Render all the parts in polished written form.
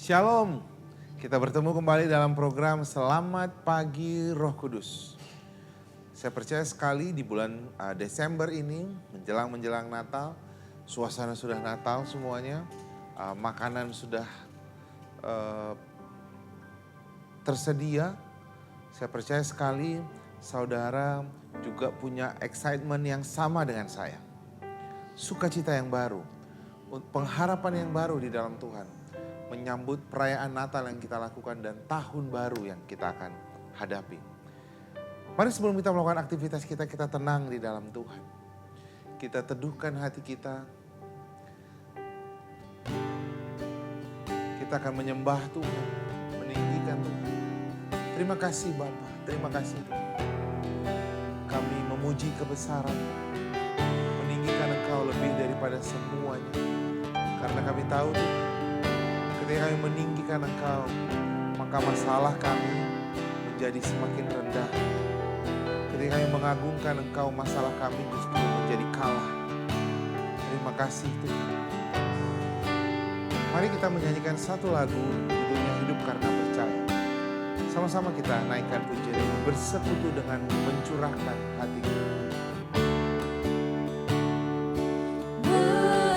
Shalom, kita bertemu kembali dalam program Selamat Pagi Roh Kudus. Saya percaya sekali di bulan Desember ini menjelang Natal, suasana sudah Natal semuanya, makanan sudah tersedia. Saya percaya sekali saudara juga punya excitement yang sama dengan saya. Sukacita yang baru, pengharapan yang baru di dalam Tuhan. Menyambut perayaan Natal yang kita lakukan dan tahun baru yang kita akan hadapi. Mari sebelum kita melakukan aktivitas kita tenang di dalam Tuhan. Kita teduhkan hati kita. Kita akan menyembah Tuhan, meninggikan Tuhan. Terima kasih Bapa, terima kasih Tuhan. Kami memuji kebesaran, meninggikan Engkau lebih daripada semuanya. Karena kami tahu Tuhan, ketika kami meninggikan Engkau, maka masalah kami menjadi semakin rendah. Ketika kami mengagungkan Engkau, masalah kami justru menjadi kalah. Terima kasih Tuhan. Mari kita menyanyikan satu lagu, judulnya Hidup Karena Percaya. Sama-sama kita naikkan pujian ini, bersekutu dengan mencurahkan hati kita.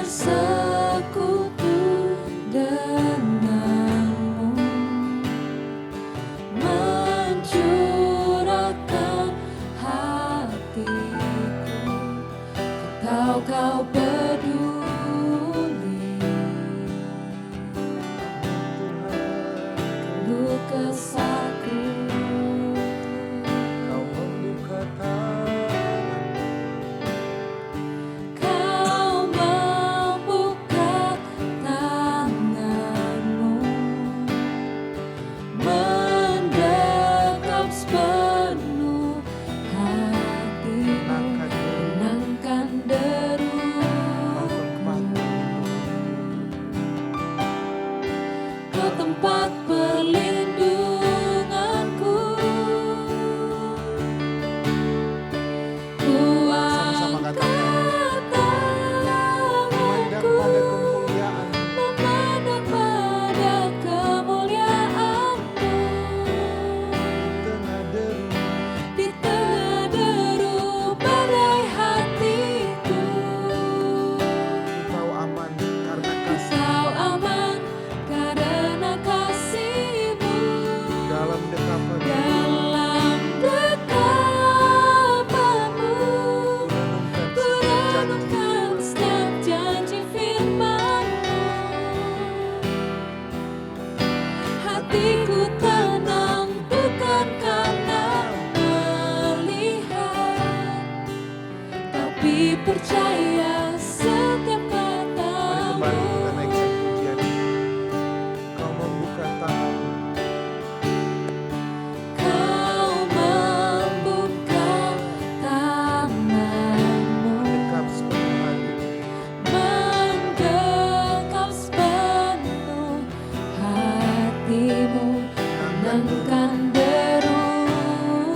Bersekutu denganmu, mencurahkan hatiku. Kau peduli, keluh kesahku. Kau membuka tangan, Kau membuka tanganmu, mendekap sepenuh hatimu, menangkan deruku ke tempat perlindunganku. Ku sama-sama angkat memandang tanganku, pada kemuliaan. memandang pada kemuliaan-Mu. Tengah deru, Di tengah deru badai hatiku, Kau aman karena kasih. Kau aman karena kasih-Mu. Dalam dekapan Dalam dekapan-Mu, ku renungkan setiap janji firman-Mu. Hatiku tenang bukan karena melihat, tapi percaya setiap Mari kembali kata-Mu. kita naikkan pujian ini. Kau membuka tangan, Kau membuka tangan-Mu, dekap sepenuh hati. mendekap sepenuh hatimu, menangkan deruku.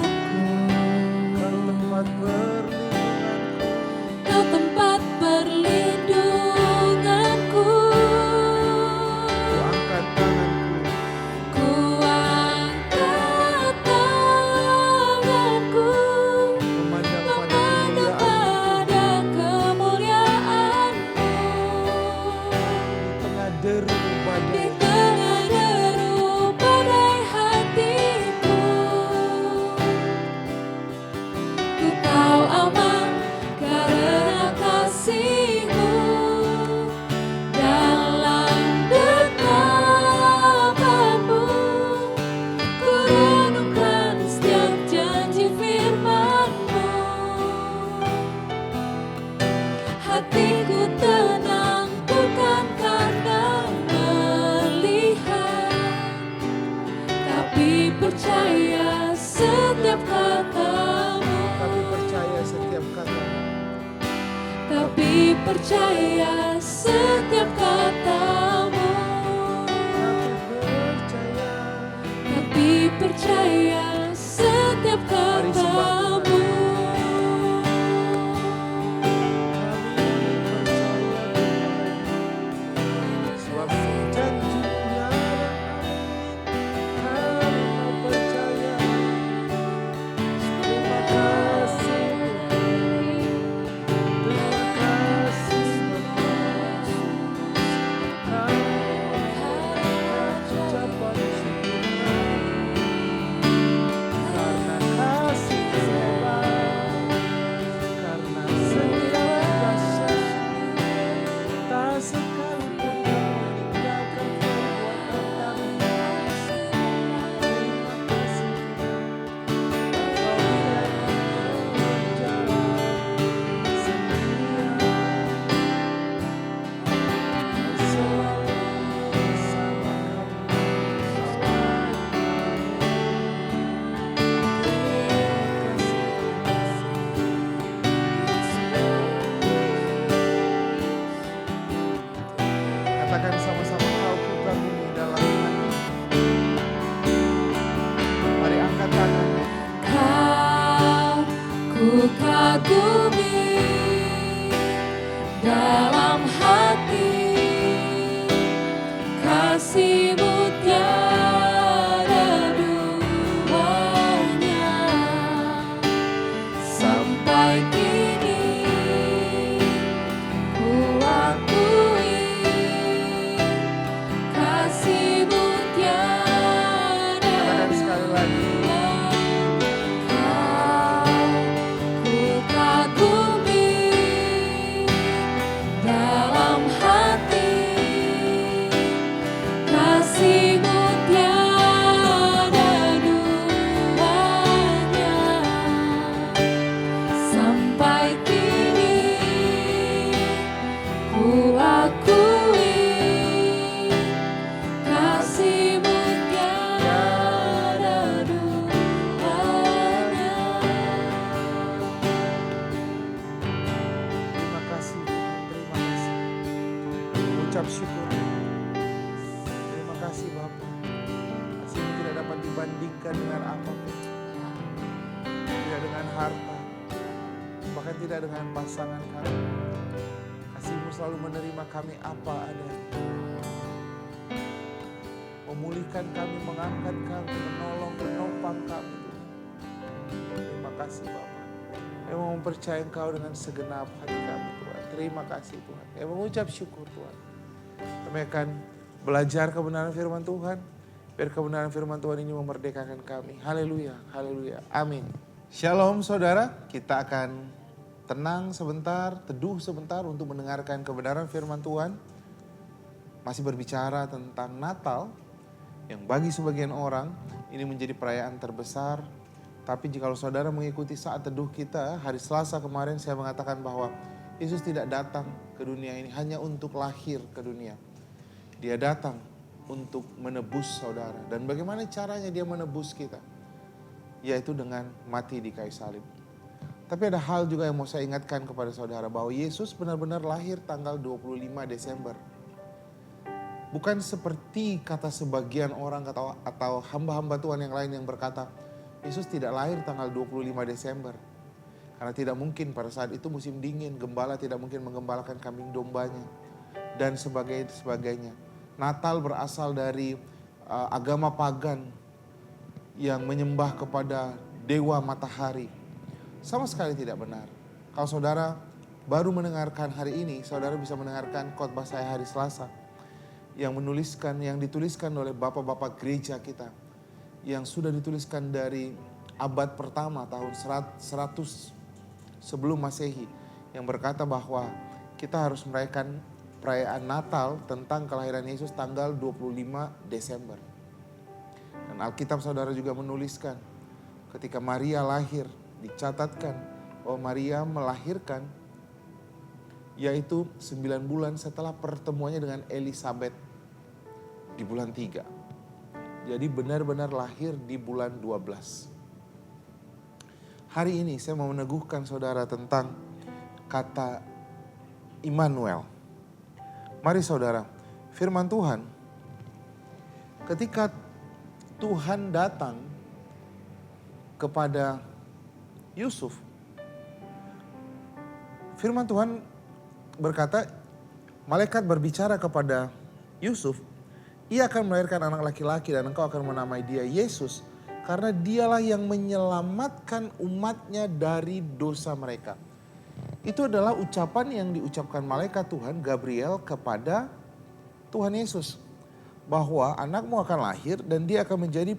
Kau tempat perlindunganku. Kau tempat perlindunganku. Ku angkat tanganku, Ku angkat tanganku, memandang pada memandang kemuliaan. pada kemuliaan-Mu. Di tengah deru Di badai, tengah deru badai hatiku, ku tahu aman karena kasih-Mu. Dalam dekapan-Mu, ku renungkan setiap janji firman-Mu. Hatiku tenang bukan karena melihat, tapi percaya setiap kata-Mu. tapi percaya setiap kata. Tapi percaya setiap kata-Mu. Tapi percaya. Tapi percaya setiap Mari sembah Tuhan. kata-Mu. Kami percaya Tuhan. Sebab janji-Nya dalam hati, kasih-Mu tiada duanya. Sampai kini ku akui, kasih-Mu tiada Katakan sekali lagi. ku kagumi dalam hati, kasih-Mu tiada duanya. Sampai kini ku akui, kasih-Mu tiada duanya. Terima kasih Tuhan, terima kasih. Ucap syukur. Terima kasih Bapa. Kasih-Mu tidak dapat dibandingkan dengan apapun. Tidak dengan harta, bahkan tidak dengan pasangan kami. Kasih-Mu selalu menerima kami apa adanya. Memulihkan kami, mengangkat kami, menolong, menopang kami. Terima kasih Bapa. Kami mau mempercayai Engkau dengan segenap hati kami Tuhan. Terima kasih Tuhan. Kami mengucap syukur Tuhan. Kami akan belajar kebenaran firman Tuhan. Biar kebenaran firman Tuhan ini memerdekakan kami. Haleluya, haleluya, amin. Shalom saudara, kita akan tenang sebentar, teduh sebentar untuk mendengarkan kebenaran firman Tuhan. Masih berbicara tentang Natal, yang bagi sebagian orang ini menjadi perayaan terbesar. Tapi jika saudara mengikuti saat teduh kita, hari Selasa kemarin saya mengatakan bahwa Yesus tidak datang ke dunia ini hanya untuk lahir ke dunia. Dia datang untuk menebus saudara. Dan bagaimana caranya dia menebus kita? Yaitu dengan mati di kayu salib. Tapi ada hal juga yang mau saya ingatkan kepada saudara, bahwa Yesus benar-benar lahir tanggal 25 Desember. Bukan seperti kata sebagian orang atau hamba-hamba Tuhan yang lain yang berkata, Yesus tidak lahir tanggal 25 Desember. Karena tidak mungkin pada saat itu musim dingin, gembala tidak mungkin menggembalakan kambing dombanya. Dan sebagainya. Natal berasal dari agama pagan yang menyembah kepada dewa matahari. Sama sekali tidak benar. Kalau saudara baru mendengarkan hari ini, saudara bisa mendengarkan khotbah saya hari Selasa. Yang dituliskan oleh bapak-bapak gereja kita. Yang sudah dituliskan dari abad pertama tahun 100 sebelum Masehi. Yang berkata bahwa kita harus merayakan perayaan Natal tentang kelahiran Yesus tanggal 25 Desember. Dan Alkitab saudara juga menuliskan ketika Maria lahir, dicatatkan bahwa Maria melahirkan yaitu 9 bulan setelah pertemuannya dengan Elisabet di bulan 3. Jadi benar-benar lahir di bulan 12. Hari ini saya mau meneguhkan saudara tentang kata Immanuel. Mari saudara, firman Tuhan, ketika Tuhan datang kepada Yusuf, firman Tuhan berkata, malaikat berbicara kepada Yusuf, ia akan melahirkan anak laki-laki dan engkau akan menamai dia Yesus, karena dialah yang menyelamatkan umatnya dari dosa mereka. Itu adalah ucapan yang diucapkan malaikat Tuhan Gabriel kepada Tuhan Yesus. Bahwa anakmu akan lahir dan dia akan menjadi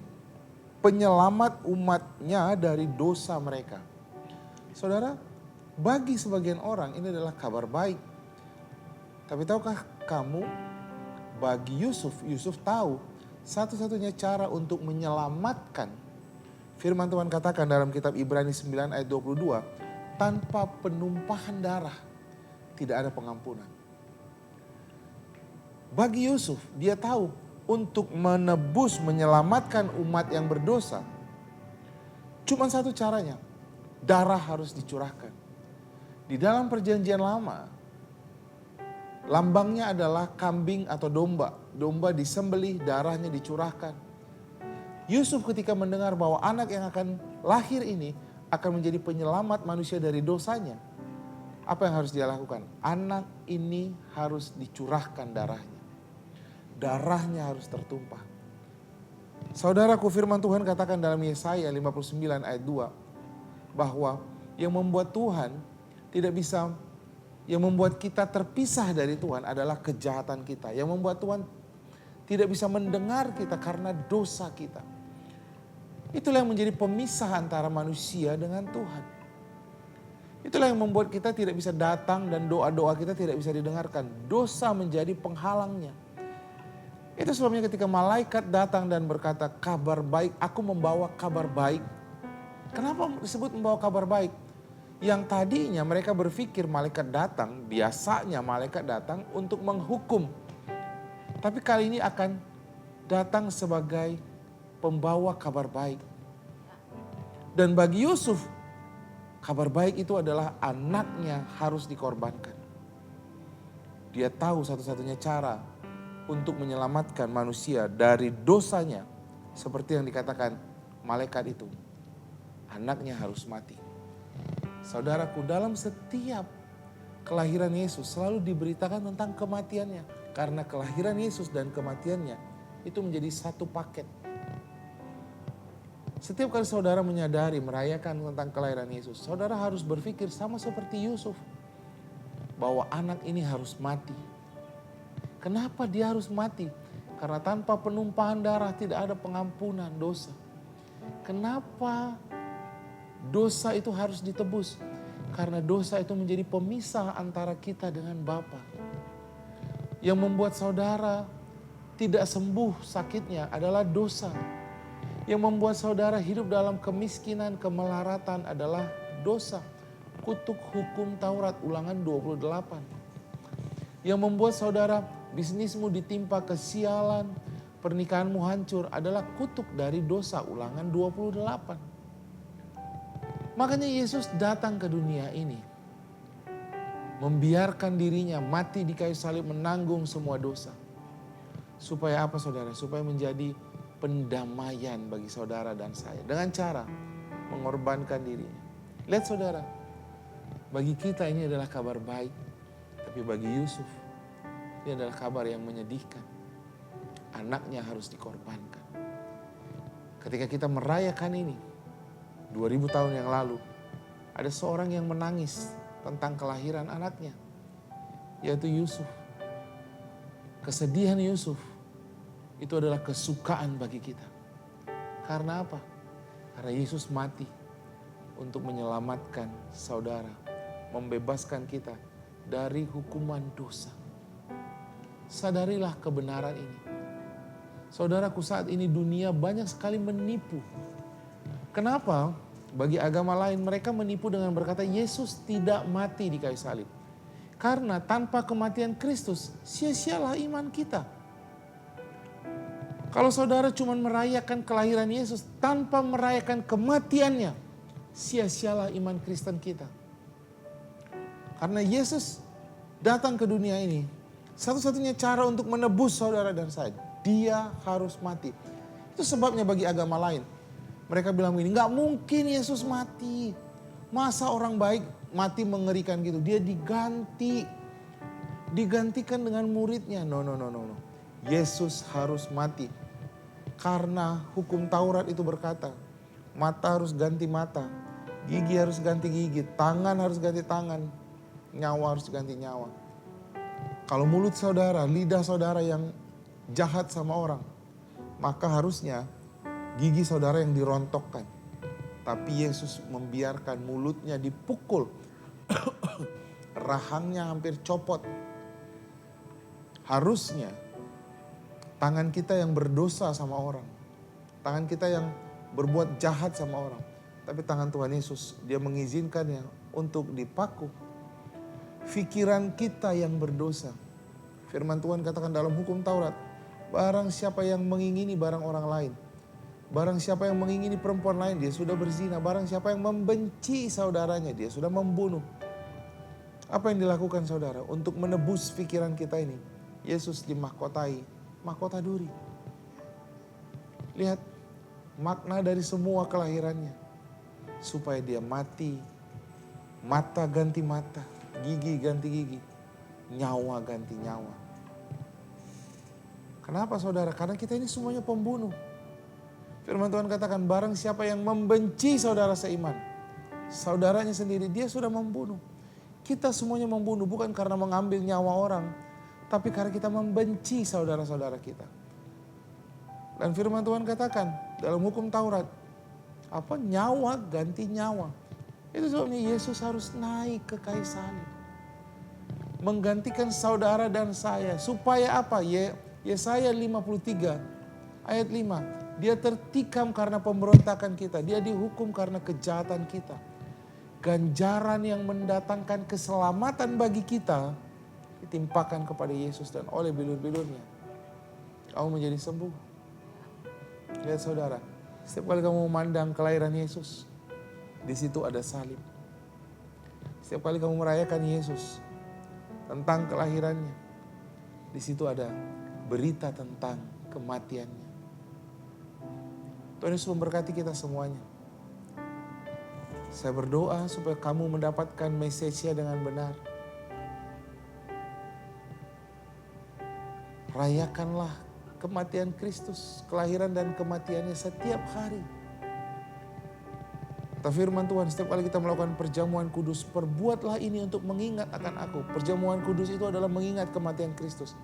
penyelamat umatnya dari dosa mereka. Saudara, bagi sebagian orang ini adalah kabar baik. Tapi tahukah kamu, bagi Yusuf tahu satu-satunya cara untuk menyelamatkan. Firman Tuhan katakan dalam kitab Ibrani 9 ayat 22, tanpa penumpahan darah tidak ada pengampunan. Bagi Yusuf, dia tahu untuk menebus, menyelamatkan umat yang berdosa, cuma satu caranya, darah harus dicurahkan. Di dalam perjanjian lama, lambangnya adalah kambing atau domba. Domba disembelih, darahnya dicurahkan. Yusuf ketika mendengar bahwa anak yang akan lahir ini akan menjadi penyelamat manusia dari dosanya, Apa yang harus dia lakukan? Anak ini harus dicurahkan darahnya. Darahnya harus tertumpah. Saudaraku, firman Tuhan katakan dalam Yesaya 59 ayat 2. Bahwa yang membuat Tuhan tidak bisa, yang membuat kita terpisah dari Tuhan adalah kejahatan kita. Yang membuat Tuhan tidak bisa mendengar kita karena dosa kita. Itulah yang menjadi pemisah antara manusia dengan Tuhan. Itulah yang membuat kita tidak bisa datang dan doa-doa kita tidak bisa didengarkan. Dosa menjadi penghalangnya. Itu sebabnya ketika malaikat datang dan berkata, kabar baik, aku membawa kabar baik. Kenapa disebut membawa kabar baik? Yang tadinya mereka berpikir malaikat datang, biasanya malaikat datang untuk menghukum. Tapi kali ini akan datang sebagai pembawa kabar baik. Dan bagi Yusuf, kabar baik itu adalah anaknya harus dikorbankan. Dia tahu satu-satunya cara untuk menyelamatkan manusia dari dosanya. Seperti yang dikatakan malaikat itu. Anaknya harus mati. Saudaraku, dalam setiap kelahiran Yesus selalu diberitakan tentang kematiannya. Karena kelahiran Yesus dan kematiannya itu menjadi satu paket. Setiap kali saudara menyadari, merayakan tentang kelahiran Yesus, saudara harus berpikir sama seperti Yusuf. Bahwa anak ini harus mati. Kenapa dia harus mati? Karena tanpa penumpahan darah tidak ada pengampunan dosa. Kenapa dosa itu harus ditebus? Karena dosa itu menjadi pemisah antara kita dengan Bapa. Yang membuat saudara tidak sembuh sakitnya adalah dosa. Yang membuat saudara hidup dalam kemiskinan, kemelaratan adalah dosa. Kutuk hukum Taurat, Ulangan 28. Yang membuat saudara bisnismu ditimpa kesialan, pernikahanmu hancur adalah kutuk dari dosa, Ulangan 28. Makanya Yesus datang ke dunia ini. Membiarkan dirinya mati di kayu salib menanggung semua dosa. Supaya apa saudara? Supaya menjadi pendamaian bagi saudara dan saya. Dengan cara mengorbankan dirinya. Lihat saudara, bagi kita ini adalah kabar baik. Tapi bagi Yusuf, ini adalah kabar yang menyedihkan. Anaknya harus dikorbankan. Ketika kita merayakan ini, 2000 tahun yang lalu, ada seorang yang menangis tentang kelahiran anaknya, yaitu Yusuf. Kesedihan Yusuf itu adalah kesukaan bagi kita. Karena apa? Karena Yesus mati untuk menyelamatkan saudara, membebaskan kita dari hukuman dosa. Sadarilah kebenaran ini. Saudaraku, saat ini dunia banyak sekali menipu. Kenapa? Bagi agama lain mereka menipu dengan berkata Yesus tidak mati di kayu salib. Karena tanpa kematian Kristus sia-sialah iman kita. Kalau saudara cuma merayakan kelahiran Yesus tanpa merayakan kematiannya, sia-sialah iman Kristen kita. Karena Yesus datang ke dunia ini, satu-satunya cara untuk menebus saudara dan saya, dia harus mati. Itu sebabnya bagi agama lain, mereka bilang begini, nggak mungkin Yesus mati. Masa orang baik mati mengerikan gitu. Dia digantikan dengan muridnya. No. Yesus harus mati. Karena hukum Taurat itu berkata, mata harus ganti mata, gigi harus ganti gigi, tangan harus ganti tangan, nyawa harus ganti nyawa. Kalau mulut saudara, lidah saudara yang jahat sama orang, maka harusnya gigi saudara yang dirontokkan. Tapi Yesus membiarkan mulutnya dipukul, rahangnya hampir copot. Harusnya tangan kita yang berdosa sama orang, tangan kita yang berbuat jahat sama orang, tapi tangan Tuhan Yesus, dia mengizinkannya untuk dipaku. Pikiran kita yang berdosa. Firman Tuhan katakan dalam hukum Taurat, barang siapa yang mengingini barang orang lain, barang siapa yang mengingini perempuan lain, dia sudah berzina. Barang siapa yang membenci saudaranya, dia sudah membunuh. Apa yang dilakukan saudara untuk menebus pikiran kita ini? Yesus dimahkotai, mahkota duri. Lihat makna dari semua kelahirannya. Supaya dia mati, mata ganti mata, Gigi ganti gigi, nyawa ganti nyawa. Kenapa saudara? Karena kita ini semuanya pembunuh. Firman Tuhan katakan barang siapa yang membenci saudara seiman, saudaranya sendiri dia sudah membunuh. Kita semuanya membunuh bukan karena mengambil nyawa orang, tapi karena kita membenci saudara-saudara kita. Dan firman Tuhan katakan dalam hukum Taurat, apa nyawa ganti nyawa. Itu sebabnya Yesus harus naik ke kayu salib. Menggantikan saudara dan saya. Supaya apa? Yesaya 53 ayat 5. Dia tertikam karena pemberontakan kita. Dia dihukum karena kejahatan kita. Ganjaran yang mendatangkan keselamatan bagi kita ditimpakan kepada Yesus dan oleh bilur-bilurnya kamu menjadi sembuh. Lihat saudara, setiap kali kamu memandang kelahiran Yesus, di situ ada salib. Setiap kali kamu merayakan Yesus tentang kelahirannya, di situ ada berita tentang kematiannya. Tuhan Yesus memberkati kita semuanya. Saya berdoa supaya kamu mendapatkan message-nya dengan benar. Rayakanlah kematian Kristus, kelahiran dan kematiannya setiap hari. Kata firman Tuhan, setiap kali kita melakukan perjamuan kudus, perbuatlah ini untuk mengingat akan aku. Perjamuan kudus itu adalah mengingat kematian Kristus.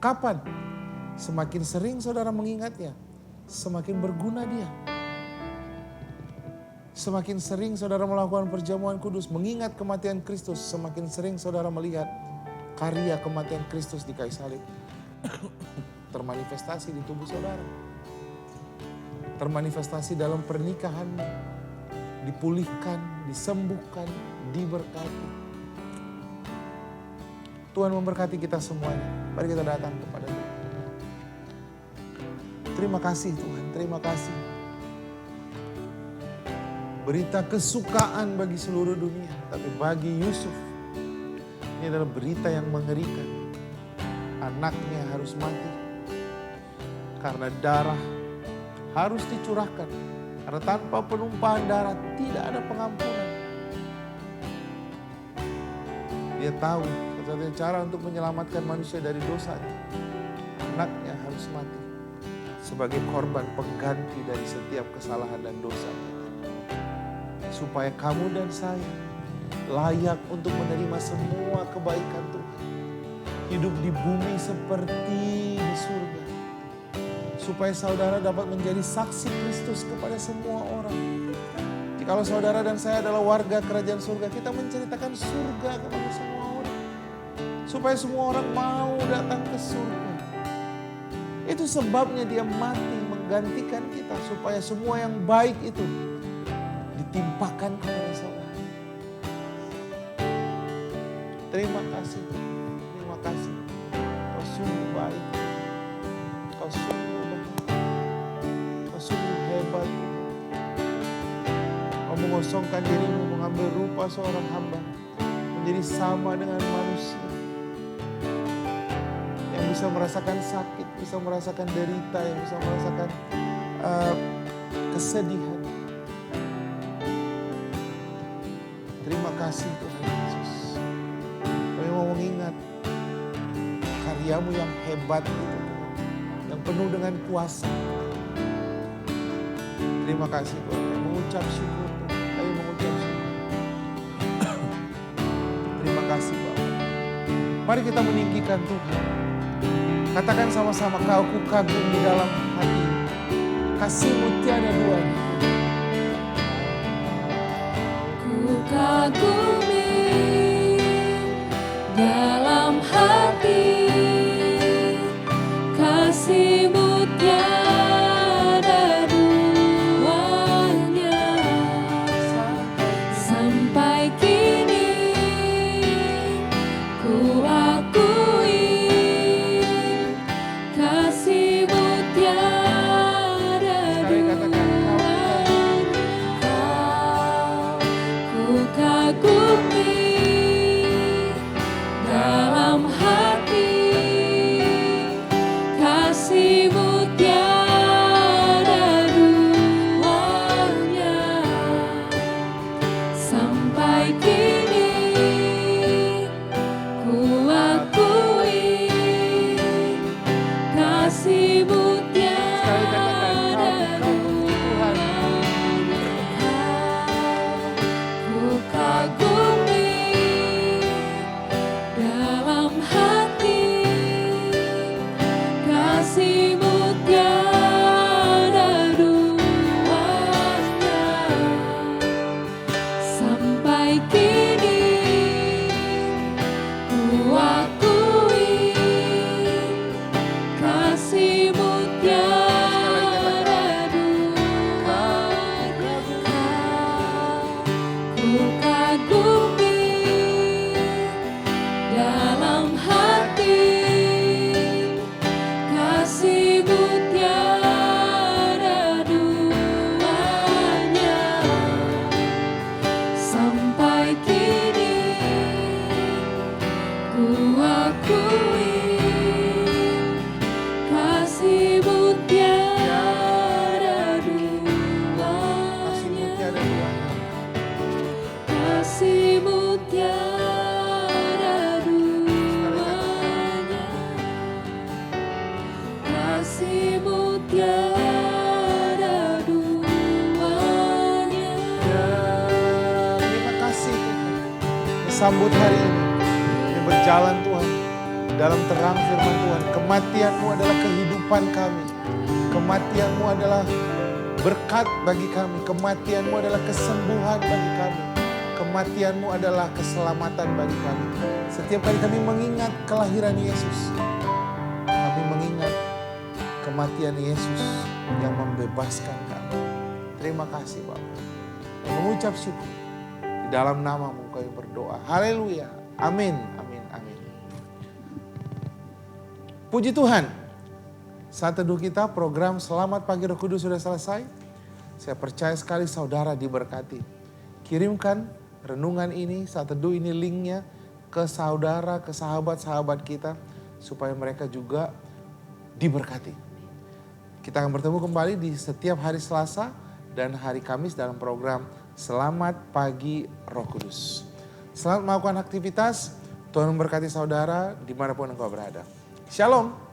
Kapan? Semakin sering saudara mengingatnya, semakin berguna dia. Semakin sering saudara melakukan perjamuan kudus, mengingat kematian Kristus, semakin sering saudara melihat karya kematian Kristus di kayu salib. Termanifestasi di tubuh saudara. Termanifestasi dalam pernikahanmu. Dipulihkan, disembuhkan, diberkati. Tuhan memberkati kita semuanya. Mari kita datang kepada Tuhan. Terima kasih Tuhan, terima kasih. Berita kesukaan bagi seluruh dunia. Tapi bagi Yusuf, ini adalah berita yang mengerikan. Anaknya harus mati. Karena darah harus dicurahkan. Karena tanpa penumpahan darah tidak ada pengampunan. Dia tahu satu-satunya cara untuk menyelamatkan manusia dari dosanya, anaknya harus mati sebagai korban pengganti dari setiap kesalahan dan dosa. Supaya kamu dan saya layak untuk menerima semua kebaikan Tuhan. Hidup di bumi seperti di surga. Supaya saudara dapat menjadi saksi Kristus kepada semua orang. Jikalau saudara dan saya adalah warga kerajaan surga, kita menceritakan surga kepada semua orang. Supaya semua orang mau datang ke surga. Itu sebabnya dia mati menggantikan kita. Supaya semua yang baik itu ditimpakan kepada saudara. Terima kasih. Terima kasih. Kau sungguh baik. Kau sungguh hebat. Kau mengosongkan dirimu, mengambil rupa seorang hamba, menjadi sama dengan manusia yang bisa merasakan sakit, bisa merasakan derita, yang bisa merasakan kesedihan. Terima kasih Tuhan Yesus. Kami mau mengingat karyamu yang hebat itu, yang penuh dengan kuasa. Terima kasih Tuhan. Kami mengucap syukur Tuhan. Kami mengucap syukur. Terima kasih Bapak. Mari kita meninggikan Tuhan. Katakan sama-sama, Kau ku kagum di dalam hati. Kasih-Mu tiada duanya. Ku kagumi dalam hati, kasih-Mu tiada duanya. Sampai kini ku akui kasih-Mu tiada duanya. Ku kagumi dalam hati, kasih-Mu tiada duanya. Sampai kini dalam hati, kasih-Mu tiada duanya. Sampai kini ku akui kasih-Mu tiada duanya. Ku kagumi dalam hati, kasih-Mu tiada duanya. Sampai kini ku akui kasih-Mu tiada Kasih-Mu duanya. tiada duanya. Kasih-Mu tiada duanya. Kasih-Mu tiada duanya. Terima kasih Tuhan. Sambut hari ini. Kami berjalan Tuhan. Dalam terang firman Tuhan. Kematian-Mu adalah kehidupan kami. Kematian-Mu adalah berkat bagi kami. Kematian-Mu adalah kesembuhan bagi kami. Kematian-Mu adalah keselamatan bagi kami. Setiap kali kami mengingat kelahiran Yesus, kami mengingat kematian Yesus yang membebaskan kami. Terima kasih Bapak. Mengucap syukur. Di dalam nama-Mu kami berdoa. Haleluya. Amin. Amin. Amin. Puji Tuhan. Saat teduh kita program Selamat Pagi Roh Kudus sudah selesai. Saya percaya sekali saudara diberkati. Kirimkan renungan ini, saat teduh ini linknya ke saudara, ke sahabat-sahabat kita. Supaya mereka juga diberkati. Kita akan bertemu kembali di setiap hari Selasa dan hari Kamis dalam program Selamat Pagi Roh Kudus. Selamat melakukan aktivitas. Tuhan memberkati saudara dimanapun engkau berada. Shalom.